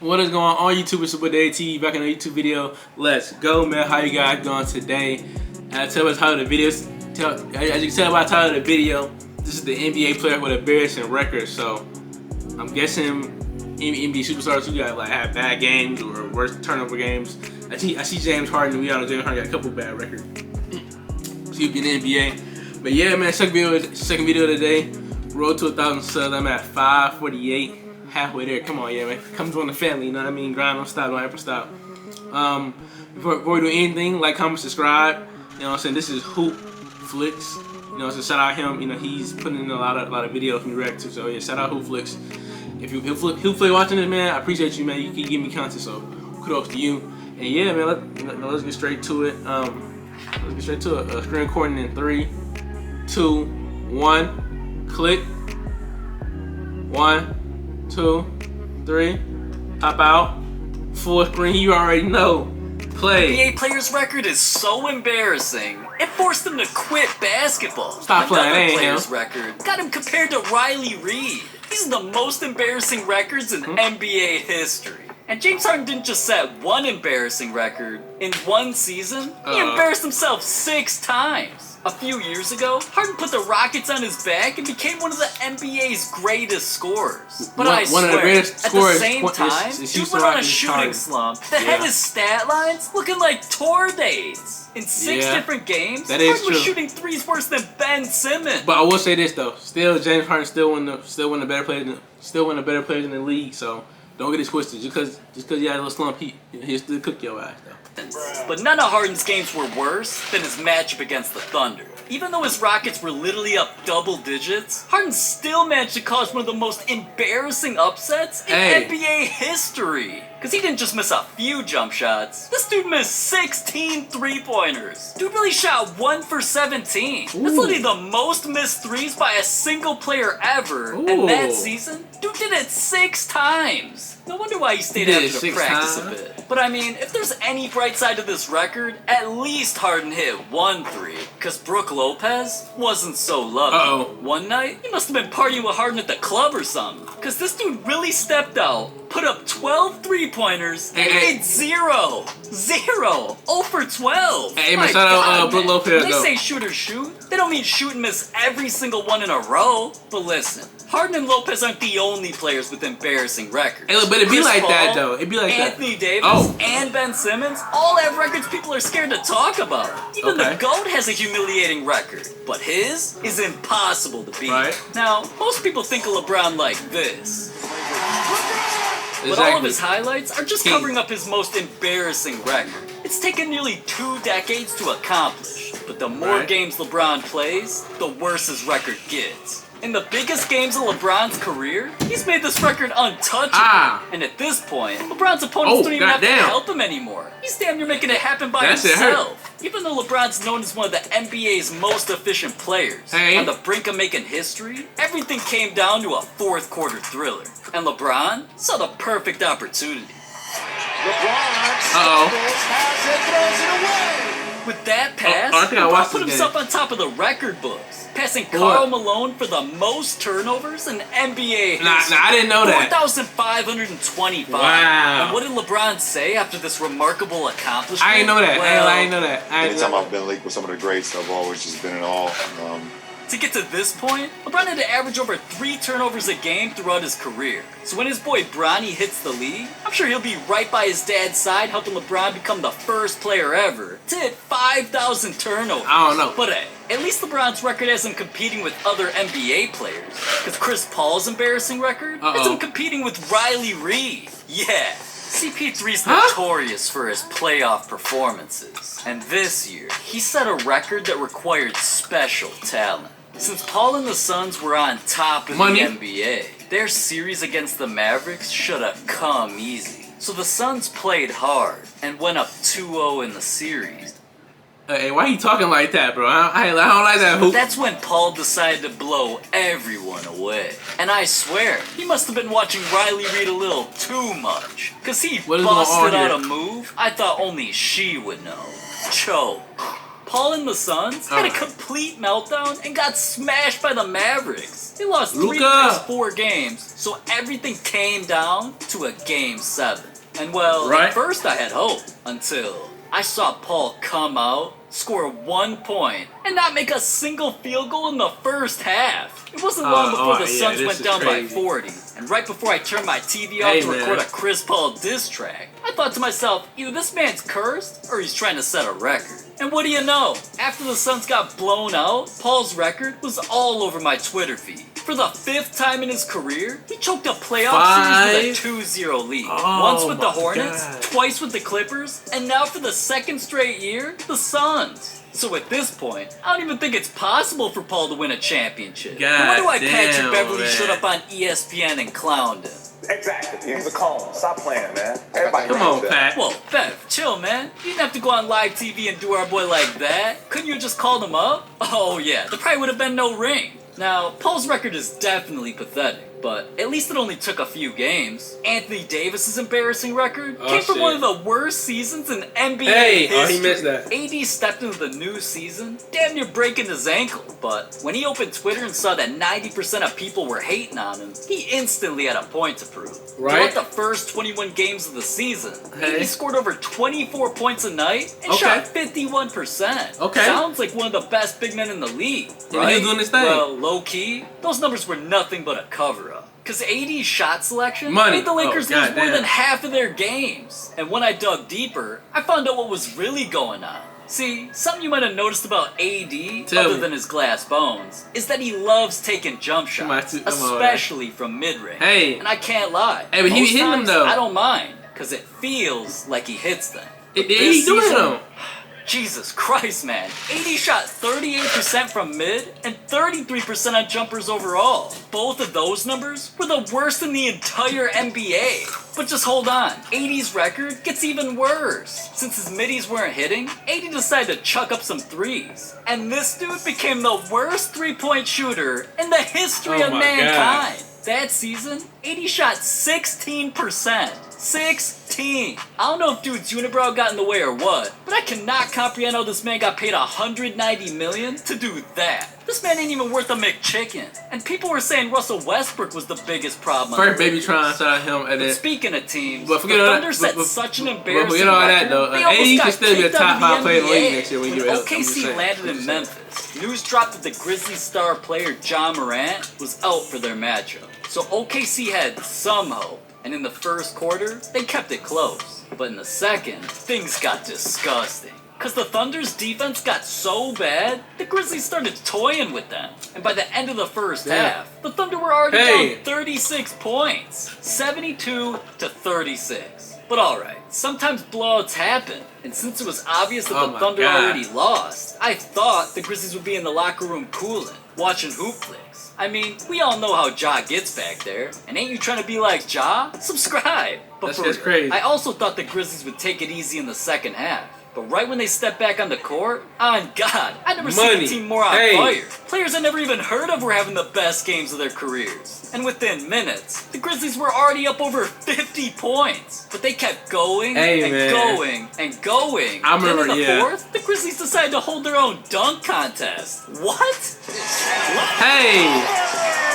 What is going on, YouTube? It's your boy AT back in a YouTube video. Let's go, man. How you guys doing today? As you can tell by the title of the video, this is the NBA player with a embarrassing record. So I'm guessing NBA superstars who got have bad games or worse turnover games. I see James Harden. We all know James Harden got a couple bad records. So he'll be in the NBA. But yeah, man. Second video today. Road to 1,000 subs. I'm at 548. Halfway there. Come on, yeah, man. Come join the family, you know what I mean? Grind, don't stop, don't ever stop. Before we do anything, like, comment, subscribe. You know what I'm saying? This is Hoop Flicks. You know, so shout out him. You know, he's putting in a lot of videos me react to. So yeah, shout out Hoop Flicks. If you Hoop Flick watching this, man, I appreciate you, man. You can give me content, so kudos to you. And yeah, man, let's get straight to it. Let's get straight to it. Screen recording in 3, 2, 1. Click. 1, 2, 3, pop out, full screen, you already know, play. NBA player's record is so embarrassing, it forced him to quit basketball. Stop playing, Another player's record got him compared to Riley Reid. These are the most embarrassing records in NBA history. And James Harden didn't just set one embarrassing record. In one season, he embarrassed himself 6 times. A few years ago, Harden put the Rockets on his back and became one of the NBA's greatest scorers. But I swear, at the same time, he went on a shooting slump that had his stat lines looking like tour dates. In 6 different games, Harden was shooting threes worse than Ben Simmons. But I will say this though, still James Harden still one of the better players in the league. So don't get it twisted. Just because you had a little slump, he'll still cook your ass though. But none of Harden's games were worse than his matchup against the Thunder. Even though his Rockets were literally up double digits, Harden still managed to cause one of the most embarrassing upsets in NBA history. Because he didn't just miss a few jump shots. This dude missed 16 3-pointers. Dude really shot 1 for 17. That's literally the most missed threes by a single player ever. And that season, dude did it 6 times. No wonder why he stayed after to practice a bit. But I mean, if there's any bright side to this record, at least Harden hit 1 3. Because Brook Lopez wasn't so lucky. One night, he must have been partying with Harden at the club or something. Because this dude really stepped out, put up 12 3-pointers, and hit 0. 0 for 12. Hey, man, shout out Brook Lopez. When they say shoot or shoot, they don't mean shoot and miss every single one in a row. But listen, Harden and Lopez aren't the only players with embarrassing records. Hey, look, but it'd be like that though. It'd be like Anthony Davis and Ben Simmons all have records people are scared to talk about. Even the GOAT has a humiliating record, but his is impossible to beat. Now, most people think of LeBron like this. But all of his highlights are just covering up his most embarrassing record. It's taken nearly 2 decades to accomplish, but the more games LeBron plays, the worse his record gets. In the biggest games of LeBron's career, he's made this record untouchable. And at this point, LeBron's opponents don't even have to help him anymore. He's damn near making it happen by himself. Even though LeBron's known as one of the NBA's most efficient players, on the brink of making history, everything came down to a 4th quarter thriller. And LeBron saw the perfect opportunity. With that pass, LeBron put himself on top of the record books, passing Karl Malone for the most turnovers in NBA history. Nah, I didn't know that. 4,525. Wow. And what did LeBron say after this remarkable accomplishment? I didn't know that. Well, I didn't know that. Anytime I've been in the league with some of the greats, I've always just been in awe. To get to this point, LeBron had to average over 3 turnovers a game throughout his career. So when his boy Bronny hits the league, I'm sure he'll be right by his dad's side helping LeBron become the first player ever to hit 5,000 turnovers. I don't know. But hey, at least LeBron's record has him competing with other NBA players. Because Chris Paul's embarrassing record has him competing with Riley Reid. Yeah. CP3's notorious for his playoff performances. And this year, he set a record that required special talent. Since Paul and the Suns were on top of the NBA, their series against the Mavericks should have come easy. So the Suns played hard and went up 2-0 in the series. Hey, why are you talking like that, bro? I don't like that hoop. That's when Paul decided to blow everyone away. And I swear, he must have been watching Riley Reid a little too much. Cause he busted out a move I thought only she would know. Choke. Paul and the Suns had a complete meltdown and got smashed by the Mavericks. They lost 3 of the next 4 games, so everything came down to a Game 7. And well, at first I had hope, until I saw Paul come out, score 1 point, and not make a single field goal in the first half. It wasn't long before the Suns went down by 40. And right before I turned my TV off to record a Chris Paul diss track, I thought to myself, either this man's cursed, or he's trying to set a record. And what do you know? After the Suns got blown out, Paul's record was all over my Twitter feed. For the 5th time in his career, he choked a playoff series with a 2-0 lead. Once with the Hornets, twice with the Clippers, and now for the 2nd straight year, the Suns. So at this point, I don't even think it's possible for Paul to win a championship. Why do I Patrick Beverly showed up on ESPN and clowned him? Exactly. He's a clone. Stop playing, man. Everybody Come on, Pat. Whoa, Bev, chill, man. You didn't have to go on live TV and do our boy like that. Couldn't you have just called him up? Oh yeah, there probably would have been no ring. Now, Paul's record is definitely pathetic, but at least it only took a few games. Anthony Davis's embarrassing record came from one of the worst seasons in NBA history. He missed that. AD stepped into the new season, damn near breaking his ankle, but when he opened Twitter and saw that 90% of people were hating on him, he instantly had a point to prove. Throughout the first 21 games of the season, he scored over 24 points a night and shot 51%. Sounds like one of the best big men in the league, right? He was doing his thing. Well, low-key, those numbers were nothing but a cover-up. Because AD's shot selection made the Lakers lose more than half of their games. And when I dug deeper, I found out what was really going on. See, something you might have noticed about AD, other than his glass bones, is that he loves taking jump shots, especially from mid-range. And I can't lie. But he hitting them though. I don't mind, because it feels like he hits them. He's doing them. Jesus Christ, man. AD shot 38% from mid and 33% on jumpers overall. Both of those numbers were the worst in the entire NBA. But just hold on, AD's record gets even worse. Since his middies weren't hitting, AD decided to chuck up some threes. And this dude became the worst three-point shooter in the history of mankind. That season, AD shot 16%. 16! I don't know if dude's unibrow got in the way or what, but I cannot comprehend how this man got paid $190 million to do that. This man ain't even worth a McChicken. And people were saying Russell Westbrook was the biggest problem. First baby trying to shout him at it. Speaking of teams, but the Thunder set such an embarrassing forget all that though. AD can still be a top 5 player in the league next year when you get OKC landed in Memphis. News dropped that the Grizzlies star player John Morant was out for their matchup. So OKC had some hope. And in the first quarter, they kept it close. But in the second, things got disgusting. Because the Thunder's defense got so bad, the Grizzlies started toying with them. And by the end of the first half, the Thunder were already down 36 points. 72 to 36. But alright, sometimes blowouts happen. And since it was obvious that the Thunder already lost, I thought the Grizzlies would be in the locker room cooling, watching hoop flicks. I mean, we all know how Ja gets back there, and ain't you trying to be like Ja? Subscribe! But That's crazy. I also thought the Grizzlies would take it easy in the second half. But right when they stepped back on the court, on God, I've never seen a team more on fire. Players I never even heard of were having the best games of their careers. And within minutes, the Grizzlies were already up over 50 points. But they kept going going and going. I remember, then in the fourth, the Grizzlies decided to hold their own dunk contest. What?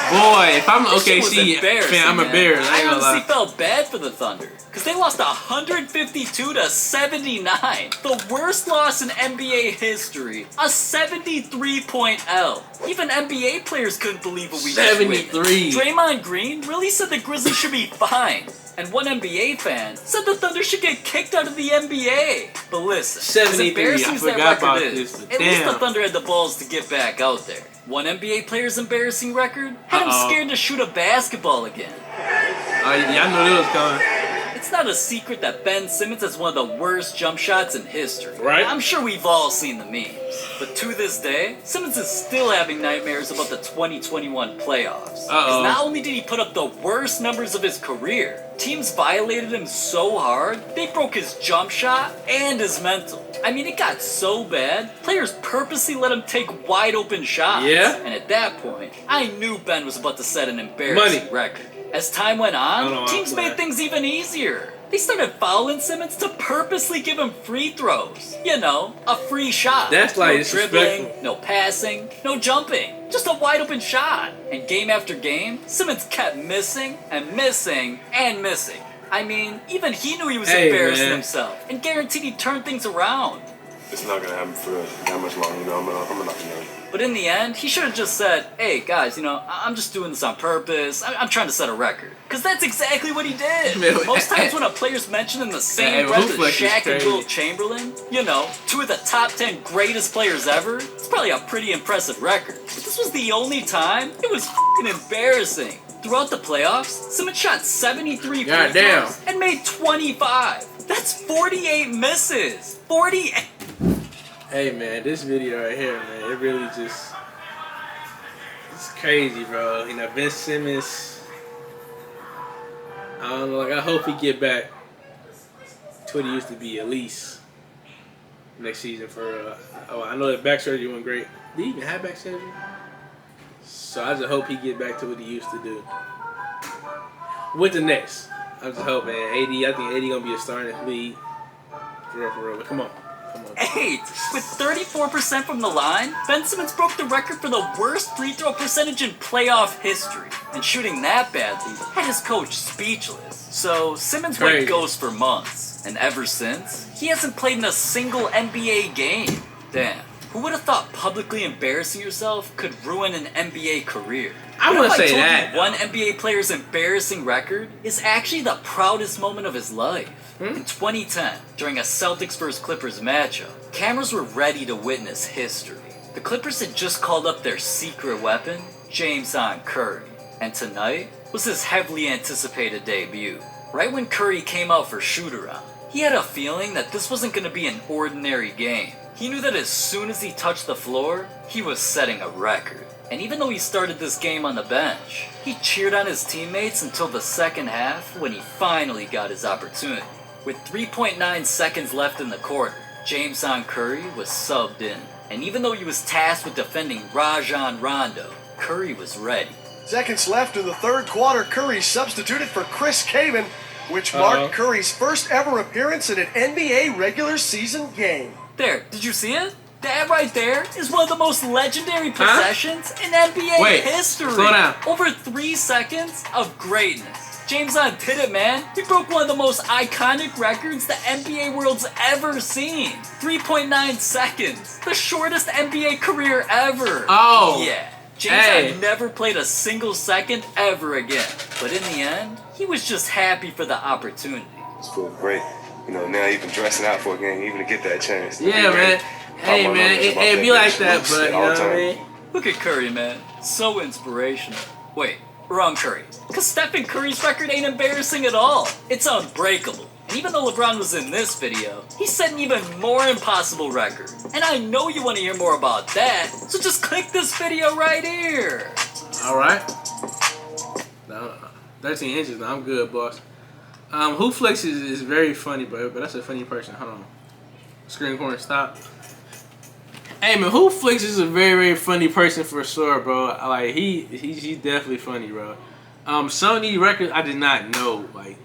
Boy, if I'm OKC fan, I'm embarrassed. I honestly felt bad for the Thunder. Because they lost 152 to 79. The worst loss in NBA history. A 73-point L. Even NBA players couldn't believe what we just witnessed. 73. Draymond Green really said the Grizzlies should be fine. And one NBA fan said the Thunder should get kicked out of the NBA. But listen, as embarrassing as that record is, at least the Thunder had the balls to get back out there. One NBA player's embarrassing record had him scared to shoot a basketball again. I knew it was coming. It's not a secret that Ben Simmons has one of the worst jump shots in history. Right? I'm sure we've all seen the memes. But to this day, Simmons is still having nightmares about the 2021 playoffs. Because not only did he put up the worst numbers of his career, teams violated him so hard, they broke his jump shot and his mental. I mean, it got so bad, players purposely let him take wide open shots. And at that point, I knew Ben was about to set an embarrassing record. As time went on, Hold on, teams made things even easier. They started fouling Simmons to purposely give him free throws. You know, a free shot. That's like no dribbling, disrespectful. no passing, no jumping. Just a wide open shot. And game after game, Simmons kept missing and missing and missing. I mean, even he knew he was embarrassing himself and guaranteed he'd turn things around. It's not gonna happen for that much longer, you know. I'm not gonna. But in the end, he should have just said, hey guys, you know, I'm just doing this on purpose. I'm trying to set a record. Because that's exactly what he did. Man, Most times when a player's mentioned in the same breath as Shaq and Will Chamberlain, you know, 2 of the top 10 greatest players ever, it's probably a pretty impressive record. But this was the only time it was f***ing embarrassing. Throughout the playoffs, Simmons shot 73 free throws and made 25. That's 48 misses. 48. Hey man, this video right here, man, it really just, it's crazy, bro. You know, Ben Simmons, I don't know, like I hope he get back to what he used to be at least next season for, I know that back surgery went great. Did he even have back surgery? So I just hope he get back to what he used to do. With the Nets, I'm just hoping, I think AD gonna be a star in this league. For real, but come on. 8. With 34% from the line, Ben Simmons broke the record for the worst free throw percentage in playoff history. And shooting that badly had his coach speechless. So Simmons went ghost for months. And ever since, he hasn't played in a single NBA game. Damn. Who would have thought publicly embarrassing yourself could ruin an NBA career? I wouldn't say that. One NBA player's embarrassing record is actually the proudest moment of his life. In 2010, during a Celtics vs Clippers matchup, cameras were ready to witness history. The Clippers had just called up their secret weapon, James Curry, and tonight was his heavily anticipated debut. Right when Curry came out for shoot-around, he had a feeling that this wasn't going to be an ordinary game. He knew that as soon as he touched the floor, he was setting a record. And even though he started this game on the bench, he cheered on his teammates until the second half when he finally got his opportunity. With 3.9 seconds left in the quarter, James Curry was subbed in. And even though he was tasked with defending Rajon Rondo, Curry was ready. Seconds left in the third quarter, Curry substituted for Chris Kaman, which marked Curry's first ever appearance in an NBA regular season game. There, did you see it? That right there is one of the most legendary possessions in NBA history. Slow down. Over 3 seconds of greatness. James did it, man. He broke one of the most iconic records the NBA world's ever seen. 3.9 seconds. The shortest NBA career ever. Oh. Yeah. James never played a single second ever again. But in the end, he was just happy for the opportunity. It's feels great. You know, now even dressing out for a game, even to get that chance. Yeah, man. Hey, man, it be like that, but you know what I mean? Look at Curry, man. So inspirational. Wait, wrong Curry. Because Stephen Curry's record ain't embarrassing at all. It's unbreakable. And even though LeBron was in this video, he set an even more impossible record. And I know you want to hear more about that, so just click this video right here. Alright. No, 13 inches, I'm good, boss. Who Flex is very funny, but that's a funny person. Hold on. Screen corner, stop. Hey man, Who Flex is a very, very funny person for sure, bro. Like he's definitely funny, bro. Some of these records I did not know, like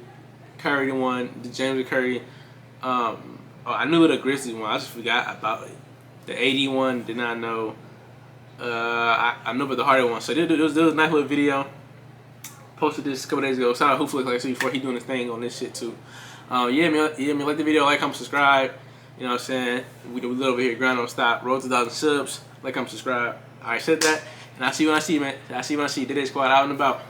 Curry one, the James Curry. I knew the Grizzlies one. I just forgot about it. The 81 did not know. I know about the Harden one. So there was a nice little video. Posted this a couple days ago. Shout out Who Flex, like I said before, he doing his thing on this shit too. Yeah, man, like the video, like, comment, subscribe. You know what I'm saying? We live over here, grind don't stop. Roll to 1,000 subs. Like, comment, subscribe. Alright, said that. And I'll see you when I see, man. I'll see you when I see. Today Squad out and about.